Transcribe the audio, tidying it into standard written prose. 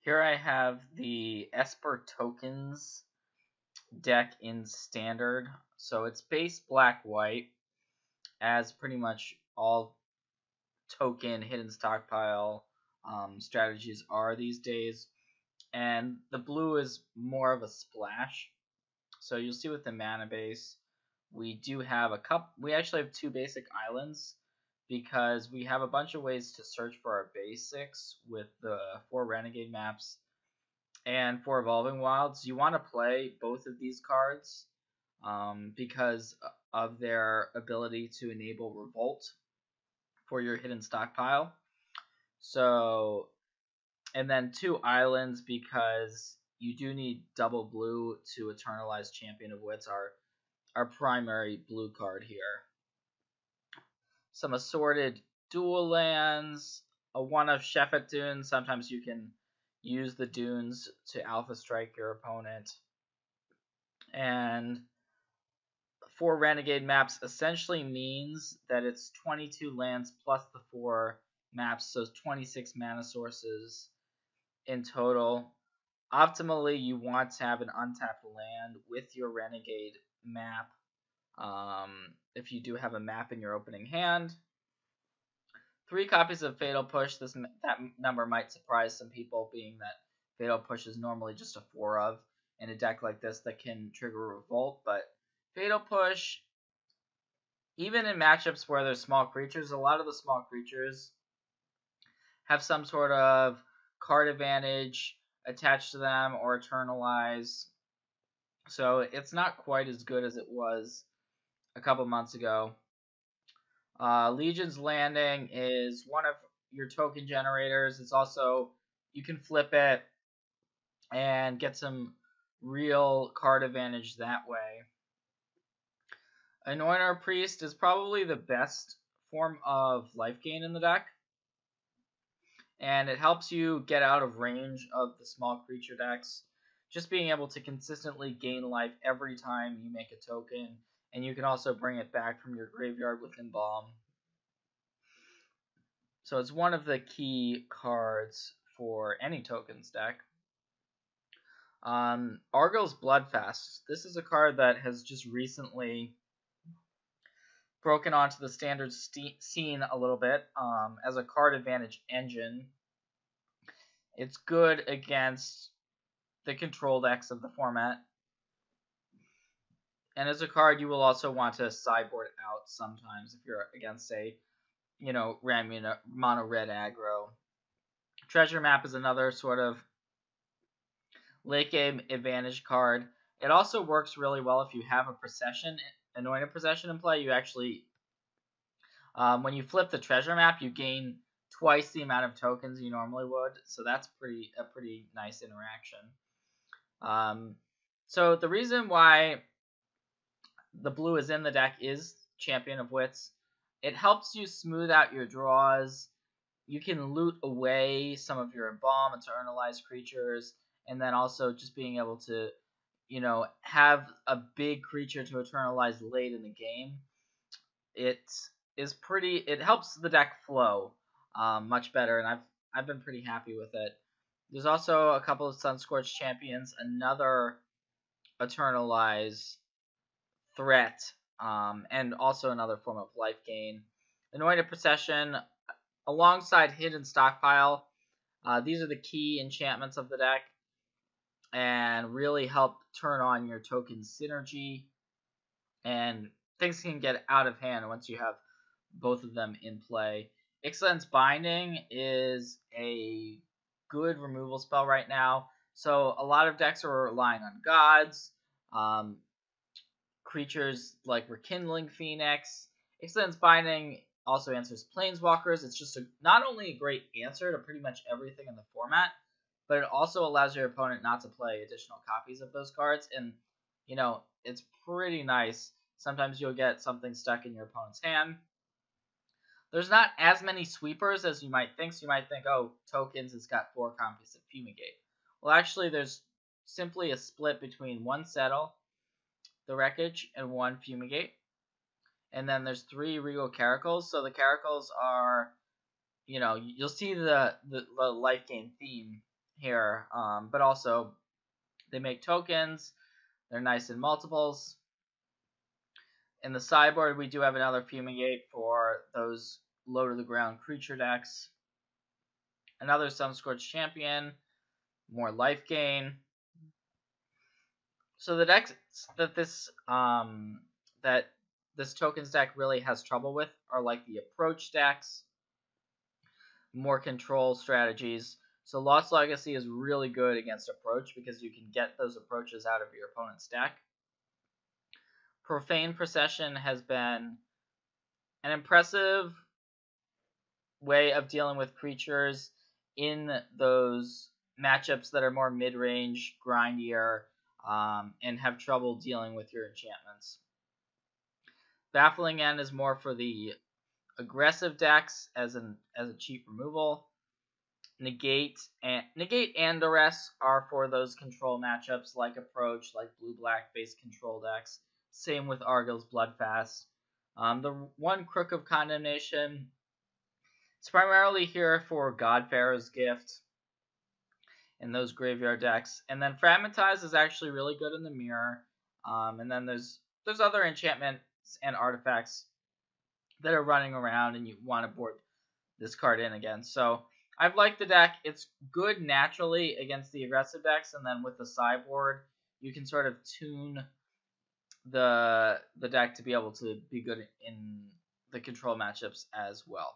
Here I have the Esper tokens deck in Standard. So it's base black-white, as pretty much all token hidden stockpile strategies are these days. And the blue is more of a splash. So you'll see with the mana base, we do have we actually have 2 basic islands, because we have a bunch of ways to search for our basics with the 4 renegade maps and 4 evolving wilds. You want to play both of these cards because of their ability to enable revolt for your hidden stockpile. So, and then 2 islands, because you do need double blue to eternalize Champion of Wits, our primary blue card here. Some assorted dual lands, a 1 of Shephet Dunes. Sometimes you can use the dunes to alpha strike your opponent. And 4 renegade maps essentially means that it's 22 lands plus the 4 maps, so 26 mana sources in total. Optimally, you want to have an untapped land with your renegade map. If you do have a map in your opening hand. 3 copies of Fatal Push. That number might surprise some people, being that Fatal Push is normally just a 4 of in a deck like this that can trigger Revolt. But Fatal Push, even in matchups where there's small creatures, a lot of the small creatures have some sort of card advantage attached to them or eternalize. So it's not quite as good as it was a couple months ago. Legion's Landing is one of your token generators. It's also, you can flip it and get some real card advantage that way. Anointer Priest is probably the best form of life gain in the deck, and it helps you get out of range of the small creature decks. Just being able to consistently gain life every time you make a token, and you can also bring it back from your graveyard with Embalm. So it's one of the key cards for any tokens deck. Argyll's Bloodfast. This is a card that has just recently broken onto the standard scene a little bit as a card advantage engine. It's good against the control decks of the format. And as a card, you will also want to sideboard out sometimes if you're against, say, mono red aggro. Treasure Map is another sort of late game advantage card. It also works really well if you have a anointed procession in play. You actually, when you flip the treasure map, you gain twice the amount of tokens you normally would. So that's a pretty nice interaction. So the reason why the blue is in the deck is Champion of Wits. It helps you smooth out your draws. You can loot away some of your Embalm, eternalized creatures, and then also just being able to, have a big creature to eternalize late in the game. It helps the deck flow much better, and I've been pretty happy with it. There's also a couple of Sunscorched Champions, another eternalize threat, and also another form of life gain. Anointed Procession, alongside Hidden Stockpile, these are the key enchantments of the deck, and really help turn on your token synergy, and things can get out of hand once you have both of them in play. Ixalan's Binding is a good removal spell right now, so a lot of decks are relying on gods, creatures like Rekindling Phoenix. Ixalan's Binding also answers Planeswalkers. It's just not only a great answer to pretty much everything in the format, but it also allows your opponent not to play additional copies of those cards, and, it's pretty nice. Sometimes you'll get something stuck in your opponent's hand. There's not as many sweepers as you might think, so you might think, oh, tokens has got 4 copies of Fumigate. Well, actually, there's simply a split between 1 Settle, the Wreckage, and 1 Fumigate. And then there's 3 Regal Caracals. So the Caracals are, you'll see the life gain theme here, but also they make tokens. They're nice in multiples. In the sideboard, we do have another Fumigate for those low to the ground creature decks. Another Sunscorched Champion, more life gain. So the decks that this tokens deck really has trouble with are like the approach decks, more control strategies. So Lost Legacy is really good against approach because you can get those approaches out of your opponent's deck. Profane Procession has been an impressive way of dealing with creatures in those matchups that are more mid-range, grindier, and have trouble dealing with your enchantments. Baffling End is more for the aggressive decks as a cheap removal. Negate and Duress are for those control matchups like Approach, like blue-black based control decks. Same with Argyl's Bloodfast. The one Crook of Condemnation, it's primarily here for Godfarer's Gift in those graveyard decks. And then Fragmentize is actually really good in the mirror. And then there's other enchantments and artifacts that are running around and you want to board this card in again. So I've liked the deck. It's good naturally against the aggressive decks, and then with the sideboard, you can sort of tune the deck to be able to be good in the control matchups as well.